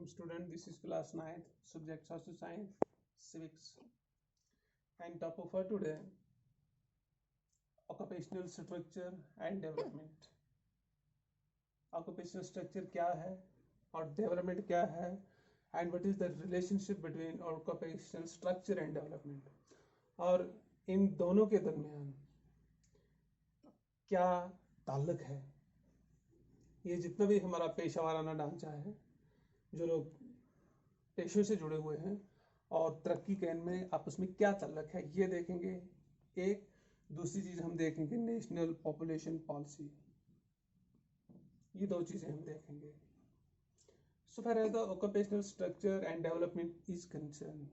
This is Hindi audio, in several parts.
welcome student. This is class 9th, subject social science, civics. And topic for today, occupational structure and development. Occupational structure क्या है और development क्या है, and what is the relationship between occupational structure and development. और इन दोनों के दरमियान क्या ताल्लुक है. ये जितना भी हमारा पेशा वाराना ढांचा है, जो लोग पेशे से जुड़े हुए हैं और तरक्की के में आपस में क्या ताल्लुक है, ये देखेंगे. एक दूसरी चीज हम देखेंगे नेशनल पॉपुलेशन पॉलिसी. ये दो चीजें हम देखेंगे. So for as the occupational structure and development is concern,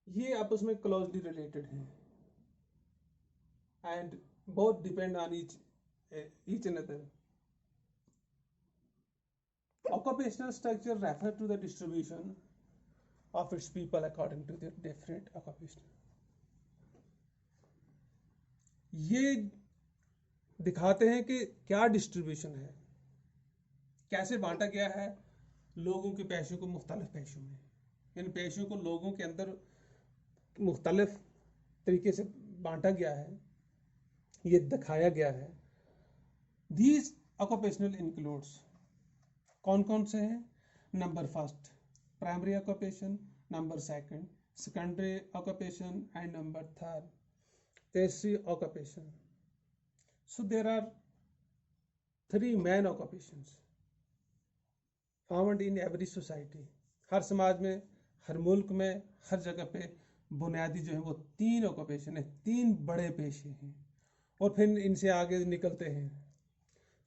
ये आपस में क्लोजली रिलेटेड हैं and both depend on each another. Occupational structure refer to the distribution of its people according to their different occupation. ये दिखाते हैं कि क्या डिस्ट्रीब्यूशन है, कैसे बांटा गया है लोगों के पेशों को मुख्तलिफ पेशों में. इन पेशों को लोगों के अंदर मुख्तलिफ तरीके से बांटा गया है, ये दिखाया गया है. These occupational includes, कौन कौन से हैं? Number first primary occupation, number second secondary occupation and number third tertiary occupation. So there are 3 main occupations found in every society. हर समाज में, हर मुल्क में, हर जगह पे बुनियादी जो है वो 3 ऑक्यूपेशन है, 3 बड़े पेशे हैं और फिर इनसे आगे निकलते हैं.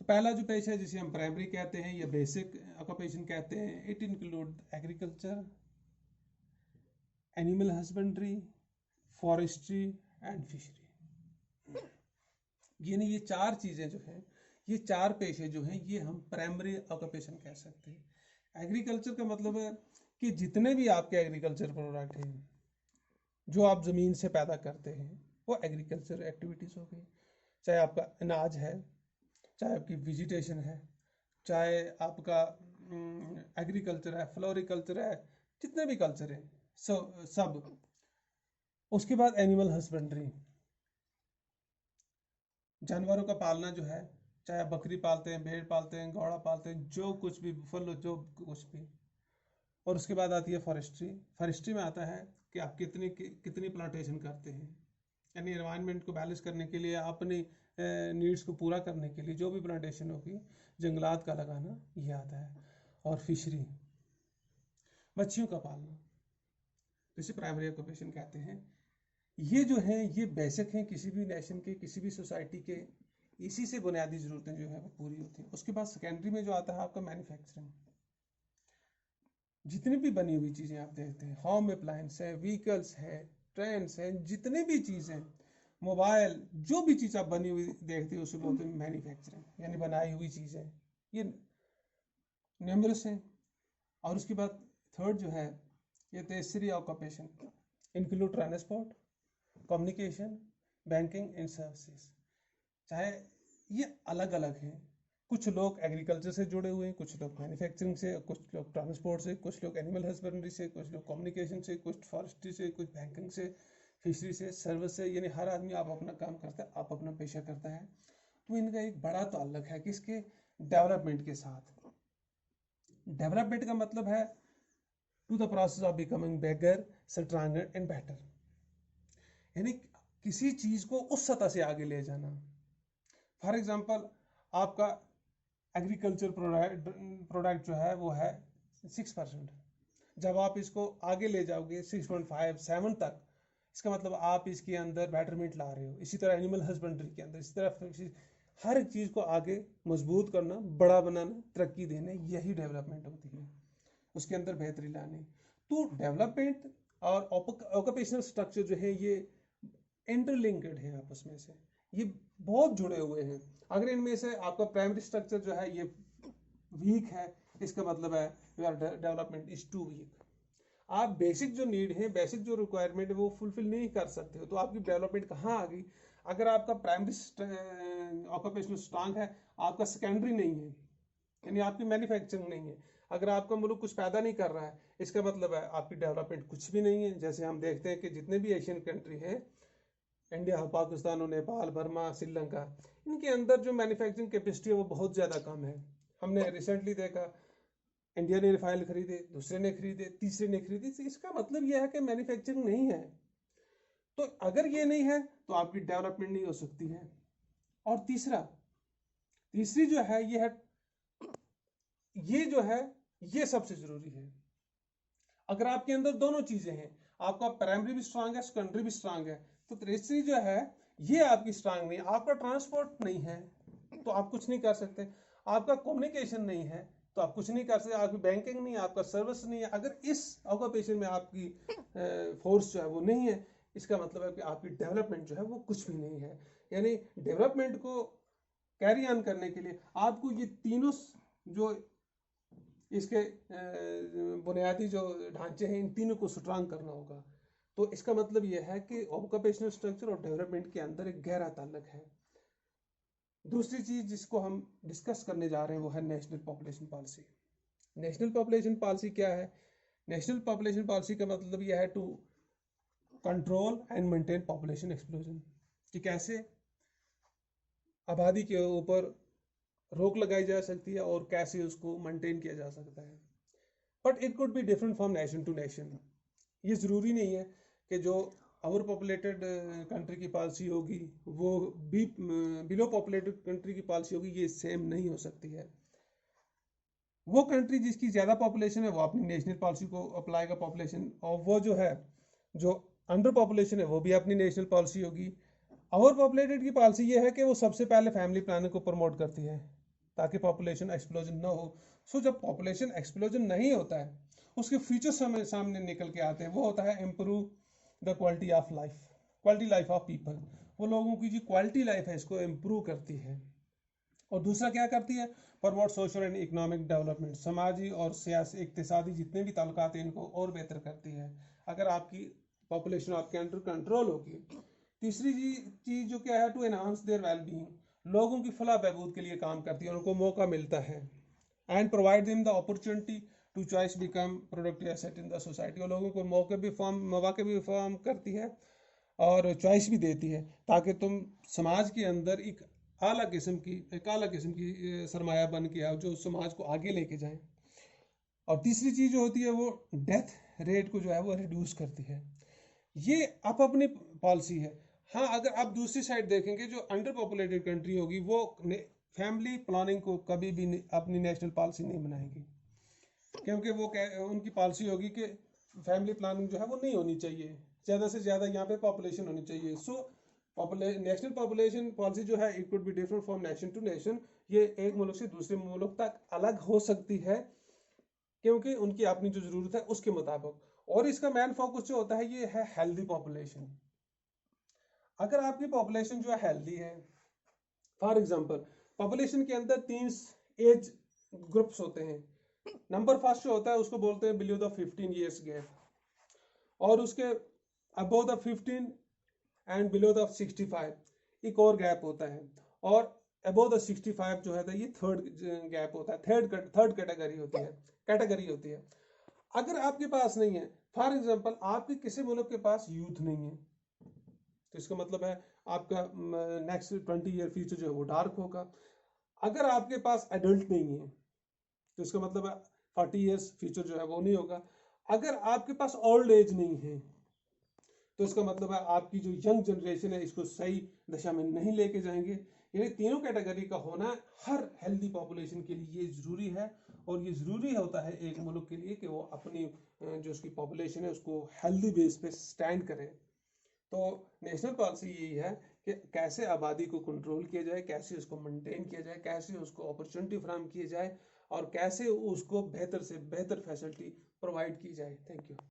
तो पहला जो पेशा है जिसे हम प्राइमरी कहते हैं या बेसिक ऑक्यूपेशन कहते हैं, it include agriculture, animal husbandry, forestry and fishery. यानी ये 4 चीजें जो हैं, ये 4 पेशे जो हैं, ये हम प्राइमरी ऑक्यूपेशन कह सकते हैं. एग्रीकल्चर का मतलब है कि जितने भी आपके एग्रीकल्चर प्रोडक्ट हैं जो आप जमीन से पैदा करते हैं, वो एग्रीकल्चर एक्टिविटीज हो गई. चाहे आपका अनाज है, चाहे आपकी वेजिटेशन है, चाहे आपका एग्रीकल्चर है, फ्लोरिकल्चर है, जितने भी कल्चर हैं सब. उसके बाद एनिमल हस्बेंड्री, जानवरों का पालना जो है, चाहे बकरी पालते हैं, भेड़ पालते हैं, घोड़ा पालते हैं, जो कुछ भी, बुफलो, जो कुछ भी. और उसके बाद आती है फॉरेस्ट्री. फॉरेस्ट्री में आता है कि आप कितनी प्लांटेशन करते हैं, यानी एनवायरनमेंट को बैलेंस करने के लिए, अपनी नीड्स को पूरा करने के लिए जो भी प्लांटेशन होगी, जंगलात का लगाना, ये आता है. और फिशरी, मच्छियों का पालना, जिसे प्राइमरी ऑक्यूपेशन कहते हैं. ये जो है ये बेसिक हैं किसी भी नेशन के, किसी भी सोसाइटी के. इसी से बुनियादी जरूरतें जो है वो पूरी होती हैं. उसके बाद सेकेंडरी में जो आता है आपका मैन्युफैक्चरिंग. जितनी भी बनी हुई चीजें आप देखते हैं, होम अप्लायंस है, व्हीकल्स है, ट्रेन्स है, जितने भी चीजें, मोबाइल, जो भी चीज आप बनी हुई देखते हो उसे बोलते हैं मैन्युफैक्चरिंग, यानी बनाई हुई चीजें. ये न्यूमरस हैं. और उसके बाद थर्ड जो है ये tertiary occupation include transport, communication, banking and services. चाहे ये अलग अलग हैं. कुछ लोग एग्रीकल्चर से जुड़े हुए हैं, कुछ लोग मैन्युफैक्चरिंग से, कुछ लोग ट्रांसपोर्ट से, कुछ लोग एनिमल हस्बेंड्री से, कुछ लोग कम्युनिकेशन से, कुछ फॉरेस्ट्री से, कुछ बैंकिंग से, फिशरी से, सर्विस से. यानी हर आदमी आप अपना काम करता है, आप अपना पेशा करता है. तो इनका एक बड़ा ताल्लुक है किसके? डेवलपमेंट के साथ. डेवलपमेंट का मतलब है to the process of becoming bigger, stronger and better. यानी किसी चीज को उस सतह से आगे ले जाना. फॉर एग्जाम्पल, आपका एग्रीकल्चर प्रोडक्ट जो है वो है 6%. जब आप इसको आगे ले जाओगे 6.5, 7 तक, इसका मतलब आप इसके अंदर बेटरमेंट ला रहे हो. इसी तरह एनिमल हस्बेंड्री के अंदर, इसी तरह हर एक चीज को आगे मजबूत करना, बड़ा बनाना, तरक्की देना, यही डेवलपमेंट होती है. उसके अंदर बेहतरी लानी. तो डेवलपमेंट और ऑक्यूपेशनल स्ट्रक्चर जो है ये इंटरलिंक्ड है आपस में से, ये बहुत जुड़े हुए हैं. अगर इनमें से आपका प्राइमरी स्ट्रक्चर जो है ये वीक है, इसका मतलब है your development is too weak. आप बेसिक जो नीड है, बेसिक जो रिक्वायरमेंट है वो फुलफिल नहीं कर सकते हो, तो आपकी डेवलपमेंट कहाँ आ गई? अगर आपका प्राइमरी ऑक्यूपेशनल स्ट्रांग है, आपका सेकेंडरी नहीं है, यानी आपकी मैन्युफैक्चरिंग नहीं है। अगर आपका मुल्क कुछ पैदा नहीं कर रहा है, इसका मतलब है आपकी डेवलपमेंट कुछ भी नहीं है। जैसे हम देखते हैं कि जितने भी एशियन कंट्री हैं, इंडिया, पाकिस्तान, नेपाल, बर्मा, श्रीलंका, इनके अंदर जो मैन्युफैक्चरिंग कैपेसिटी है वो बहुत ज़्यादा कम है। हमने रिसेंटली देखा, इंडिया ने रफाइल खरीदे, दूसरे ने खरीदे, तीसरे ने खरीदे। तो इसका मतलब यह है कि मैन्युफैक्चरिंग नहीं है। तो अगर ये नहीं है तो आपकी डेवलपमेंट नहीं हो सकती है। और तीसरी जो है ये जो है ये सबसे जरूरी है। अगर आपके अंदर दोनों चीजें हैं, आपका प्राइमरी भी स्ट्रांग है, सेकेंडरी भी स्ट्रांग है, तो तीसरी जो है ये आपकी स्ट्रांग नहीं, आपका ट्रांसपोर्ट नहीं है तो आप कुछ नहीं कर सकते, आपका कम्युनिकेशन नहीं है तो आप कुछ नहीं कर सकते, आपकी बैंकिंग नहीं है, आपका सर्विस नहीं है। अगर इस ऑक्यूपेशन में आपकी फोर्स जो है वो नहीं है, इसका मतलब है कि आपकी डेवलपमेंट जो है वो कुछ भी नहीं है। यानी डेवलपमेंट को कैरी ऑन करने के लिए आपको ये तीनों जो इसके बुनियादी जो ढांचे हैं, इन तीनों को स्ट्रांग करना होगा। तो इसका मतलब यह है कि ऑक्यूपेशनल स्ट्रक्चर और डेवलपमेंट के अंदर एक गहरा ताल्लुक है। दूसरी चीज जिसको हम डिस्कस करने जा रहे हैं वो है national population policy. National population policy क्या है? नेशनल पॉपुलेशन पॉलिसी का मतलब यह है to control and maintain population explosion, कि कैसे आबादी के ऊपर रोक लगाई जा सकती है और कैसे उसको मेंटेन किया जा सकता है। But it could be different from nation to nation. ये ज़रूरी नहीं है कि जो ओवर पॉपुलेटेड कंट्री की पॉलिसी होगी वो भी बिलो पॉपुलेटेड कंट्री की पॉलिसी होगी, ये सेम नहीं हो सकती है। वो कंट्री जिसकी ज़्यादा पॉपुलेशन है वो अपनी नेशनल पॉलिसी को अप्लाई का पॉपुलेशन, और वो जो है जो अंडर पॉपुलेशन है वो भी अपनी नेशनल पॉलिसी होगी। ओवर पॉपुलेटेड की पॉलिसी ये है कि वो सबसे पहले फैमिली प्लानिंग को प्रमोट करती है ताकि पॉपुलेशन एक्सप्लोजन ना हो। सो जब पॉपुलेशन एक्सप्लोजन नहीं होता है, उसके फीचर्स सामने निकल के आते हैं। वो होता है improve the quality of life, quality life of people. वो लोगों की जो क्वालिटी लाइफ है इसको इम्प्रूव करती है। और दूसरा क्या करती है? Promote social and economic development, समाजी और सियासी इक्तिसादी जितने भी ताल्लुकात हैं इनको और बेहतर करती है अगर आपकी पॉपुलेशन आपके अंडर कंट्रोल होगी। तीसरी चीज जो क्या है, टू एनहांस देयर वेलबींग, लोगों की फलाह बहबूद के लिए काम करती है, उनको मौका मिलता है। And provide them the opportunity to choice become productive asset in the society, और लोगों को मौके भी फॉर्म करती है और चॉइस भी देती है ताकि तुम समाज के अंदर एक आला किस्म की सरमाया बन के आओ जो समाज को आगे लेके जाए। और तीसरी चीज जो होती है वो डेथ रेट को जो है वो रिड्यूस करती है। ये आप अपनी पॉलिसी है। हाँ, अगर आप दूसरी साइड देखेंगे, जो अंडर पॉपुलेटेड कंट्री होगी वो फैमिली प्लानिंग को कभी भी अपनी नेशनल पॉलिसी नहीं बनाएगी, क्योंकि वो उनकी पॉलिसी होगी कि फैमिली प्लानिंग जो है वो नहीं होनी चाहिए, ज़्यादा से ज़्यादा यहाँ पे पॉपुलेशन होनी चाहिए। सो नेशनल पॉपुलेशन पॉलिसी जो है it could be different from nation to nation. ये एक मुल्क से दूसरे मुल्क तक अलग हो सकती है क्योंकि उनकी अपनी जो ज़रूरत है उसके मुताबिक। और इसका मेन फोकस जो होता है ये है हेल्दी पॉपुलेशन। अगर आपकी पॉपुलेशन जो है हेल्दी है, फॉर एग्जांपल पॉपुलेशन के अंदर 3 एज ग्रुप्स होते हैं। नंबर फर्स्ट जो होता है उसको बोलते हैं बिलो द 15 ईयर्स गैप, और उसके above the 15 and below the 65 एक और गैप होता है, और अबव द 65 जो है ये थर्ड गैप होता है, थर्ड कैटेगरी होती है। अगर आपके पास नहीं है, फॉर एग्जांपल आपके किसी मुल्क के पास यूथ नहीं है, तो इसका मतलब है आपका नेक्स्ट 20 ईयर फ्यूचर जो है वो डार्क होगा। अगर आपके पास एडल्ट नहीं है तो इसका मतलब है 40 ईयर्स फ्यूचर जो है वो नहीं होगा। अगर आपके पास ओल्ड एज नहीं है तो इसका मतलब है आपकी जो यंग जनरेशन है इसको सही दिशा में नहीं लेके जाएंगे। यानी तीनों कैटेगरी का होना हर हेल्दी पॉपुलेशन के लिए ये जरूरी है, और ये जरूरी होता है एक मुल्क के लिए कि वो अपनी जो उसकी पॉपुलेशन है उसको हेल्दी बेस पे स्टैंड करे। तो नेशनल पॉलिसी यही है कि कैसे आबादी को कंट्रोल किया जाए, कैसे उसको मेंटेन किया जाए, कैसे उसको अपॉर्चुनिटी फराहम की जाए, और कैसे उसको बेहतर से बेहतर फैसिलिटी प्रोवाइड की जाए। Thank you.